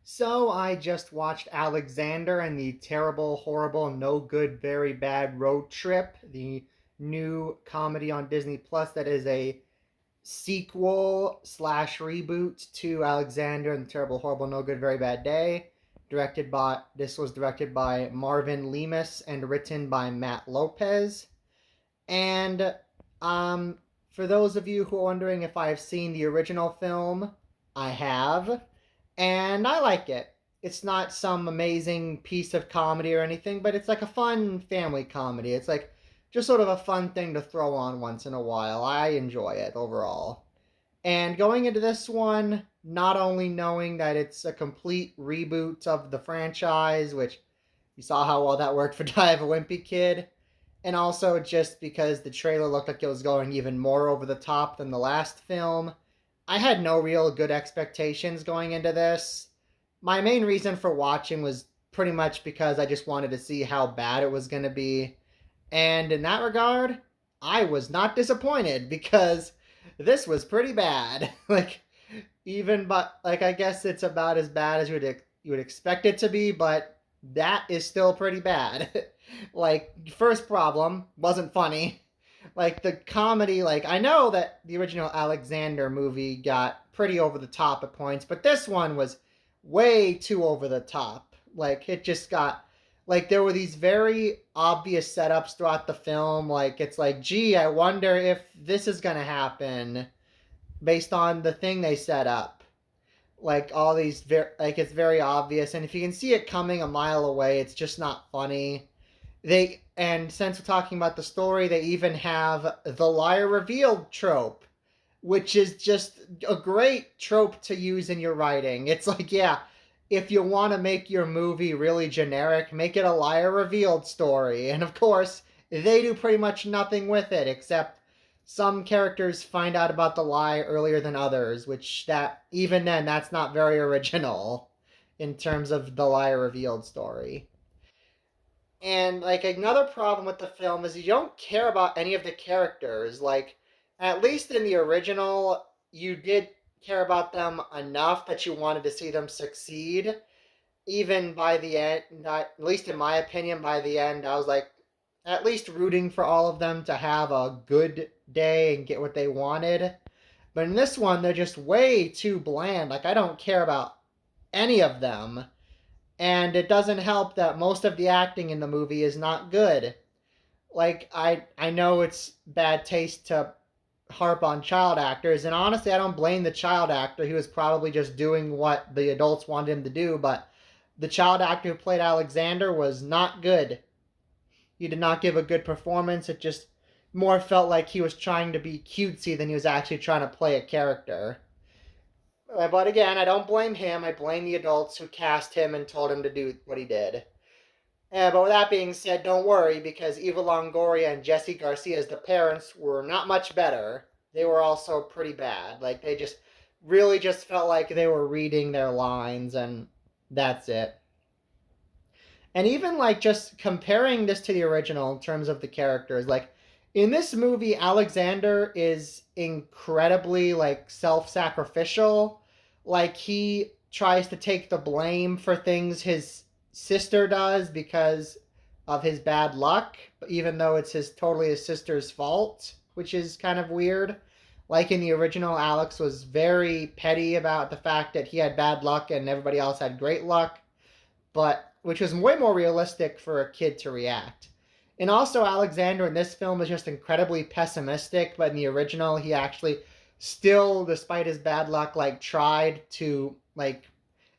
So I just watched Alexander and the Terrible, Horrible, No Good, Very Bad Road Trip, the new comedy on Disney Plus that is a sequel slash reboot to Alexander and the Terrible, Horrible, No Good, Very Bad Day. This was directed by Marvin Lemus and written by Matt Lopez. And um, for those of you who are wondering if I've seen the original film, I have, and I like it. It's not some amazing piece of comedy or anything, but it's like a fun family comedy. It's like just sort of a fun thing to throw on once in a while. I enjoy it overall. And going into this one, not only knowing that it's a complete reboot of the franchise, which you saw how well that worked for Die of a Wimpy Kid, and also just because the trailer looked like it was going even more over the top than the last film, I had no real good expectations going into this. My main reason for watching was pretty much because I just wanted to see how bad it was going to be. And in that regard, I was not disappointed because this was pretty bad. I guess it's about as bad as you would expect it to be, but that is still pretty bad. First problem wasn't funny. The comedy, I know that the original Alexander movie got pretty over the top at points, but this one was way too over the top. It just got there were these very obvious setups throughout the film. It's like, gee, I wonder if this is gonna happen based on the thing they set up. All these it's very obvious, and if you can see it coming a mile away, it's just not funny. And since we're talking about the story, they even have the liar revealed trope, which is just a great trope to use in your writing. It's like, yeah, if you want to make your movie really generic, make it a liar revealed story. And of course, they do pretty much nothing with it except some characters find out about the lie earlier than others, which that even then that's not very original in terms of the liar revealed story. And another problem with the film is you don't care about any of the characters. At least in the original, you did care about them enough that you wanted to see them succeed. Even by the end, at least in my opinion, by the end, I was at least rooting for all of them to have a good day and get what they wanted. But in this one, they're just way too bland. I don't care about any of them. And it doesn't help that most of the acting in the movie is not good. I know it's bad taste to harp on child actors, and honestly, I don't blame the child actor. He was probably just doing what the adults wanted him to do, but the child actor who played Alexander was not good. He did not give a good performance. It just more felt like he was trying to be cutesy than he was actually trying to play a character. But again, I don't blame him. I blame the adults who cast him and told him to do what he did. But with that being said, don't worry, because Eva Longoria and Jesse Garcia as the parents were not much better. They were also pretty bad. They just really just felt like they were reading their lines, and that's it. And even just comparing this to the original in terms of the characters, in this movie, Alexander is incredibly self-sacrificial. He tries to take the blame for things his sister does because of his bad luck, even though it's totally his sister's fault, which is kind of weird. In the original, Alex was very petty about the fact that he had bad luck and everybody else had great luck, but which was way more realistic for a kid to react. And also, Alexander in this film is just incredibly pessimistic, but in the original, he actually still, despite his bad luck, tried to,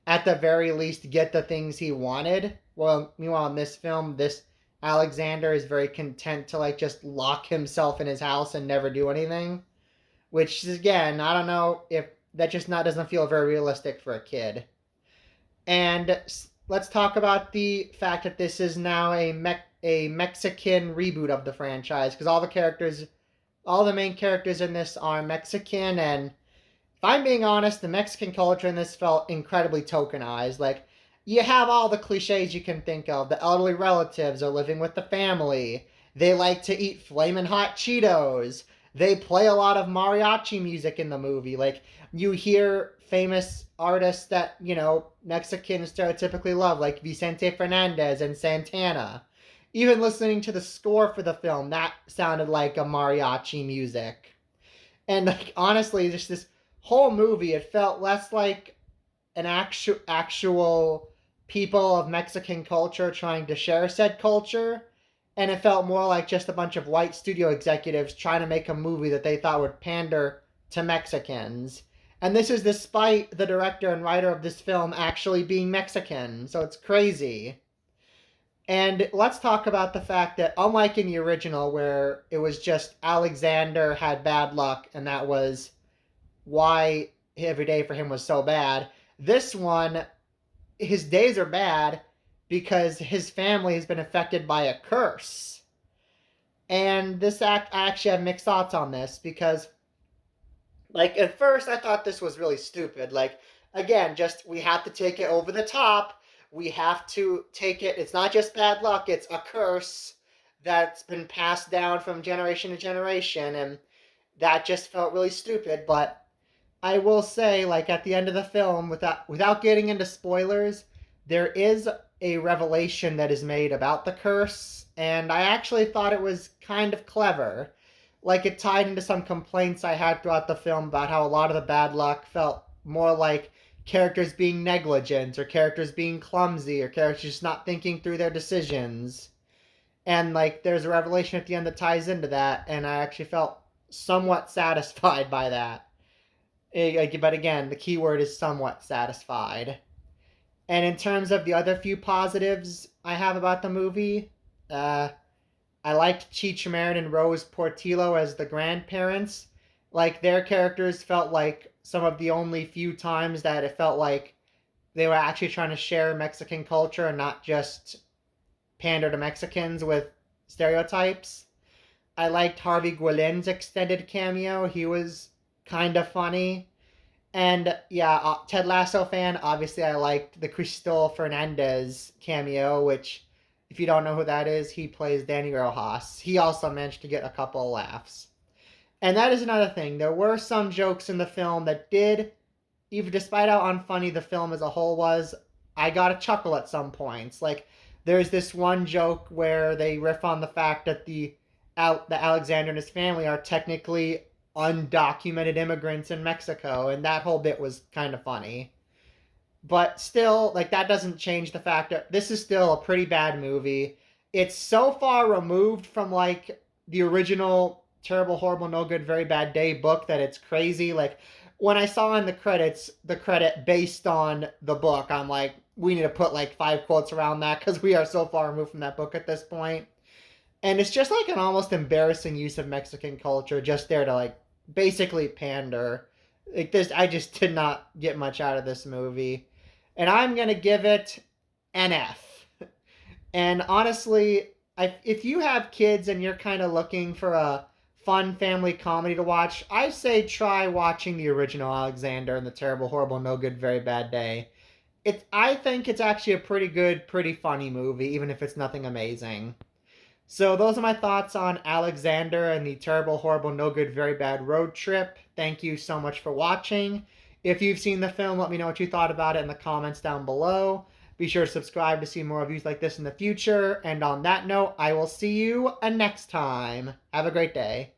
at the very least, get the things he wanted. Well, meanwhile, in this film, this Alexander is very content to, just lock himself in his house and never do anything. Which, again, I don't know if that just not doesn't feel very realistic for a kid. And let's talk about the fact that this is now a Mexican reboot of the franchise, because all the main characters in this are Mexican, and if I'm being honest, the Mexican culture in this felt incredibly tokenized. You have all the cliches you can think of. The elderly relatives are living with the family. They like to eat flamin' hot Cheetos. They play a lot of mariachi music in the movie. Like, you hear famous artists that, Mexicans stereotypically love, like Vicente Fernandez and Santana. Even listening to the score for the film, that sounded like a mariachi music. And like honestly, just this whole movie, it felt less like an actual people of Mexican culture trying to share said culture, and it felt more like just a bunch of white studio executives trying to make a movie that they thought would pander to Mexicans. And this is despite the director and writer of this film actually being Mexican, so it's crazy. And let's talk about the fact that, unlike in the original, where it was just Alexander had bad luck and that was why every day for him was so bad, this one, his days are bad because his family has been affected by a curse. And this act, I actually have mixed thoughts on this because, like, at first I thought this was really stupid. Like, again, just we have to take it over the top. We have to take it. It's not just bad luck, it's a curse that's been passed down from generation to generation. And that just felt really stupid. But I will say, like at the end of the film, without getting into spoilers, there is a revelation that is made about the curse, and I actually thought it was kind of clever. Like it tied into some complaints I had throughout the film about how a lot of the bad luck felt more like characters being negligent or characters being clumsy or characters just not thinking through their decisions. And like there's a revelation at the end that ties into that, and I actually felt somewhat satisfied by that. But again, the key word is somewhat satisfied. And in terms of the other few positives I have about the movie, uh, I liked Cheech Marin and Rose Portillo as the grandparents. Like, their characters felt like some of the only few times that it felt like they were actually trying to share Mexican culture and not just pander to Mexicans with stereotypes. I liked Harvey Guillen's extended cameo. He was kind of funny. And yeah, Ted Lasso fan, obviously I liked the Cristobal Fernandez cameo, which, if you don't know who that is, he plays Danny Rojas. He also managed to get a couple of laughs. And that is another thing. There were some jokes in the film that did, even despite how unfunny the film as a whole was, I got a chuckle at some points. Like, there's this one joke where they riff on the fact that the Alexander and his family are technically undocumented immigrants in Mexico, and that whole bit was kind of funny. But still, like, that doesn't change the fact that this is still a pretty bad movie. It's so far removed from, like, the original Terrible, Horrible, No Good, Very Bad Day book that it's crazy. Like, when I saw in the credits, the credit based on the book, I'm like, we need to put, like, 5 quotes around that because we are so far removed from that book at this point. And it's just, like, an almost embarrassing use of Mexican culture just there to, like, basically pander. Like this, I just did not get much out of this movie, and I'm gonna give it an F. And honestly, if you have kids and you're kind of looking for a fun family comedy to watch, I say try watching the original Alexander and the Terrible, Horrible, No Good, Very Bad Day. I think it's actually a pretty good, pretty funny movie, even if it's nothing amazing. So those are my thoughts on Alexander and the Terrible, Horrible, No Good, Very Bad Road Trip. Thank you so much for watching. If you've seen the film, let me know what you thought about it in the comments down below. Be sure to subscribe to see more reviews like this in the future. And on that note, I will see you next time. Have a great day.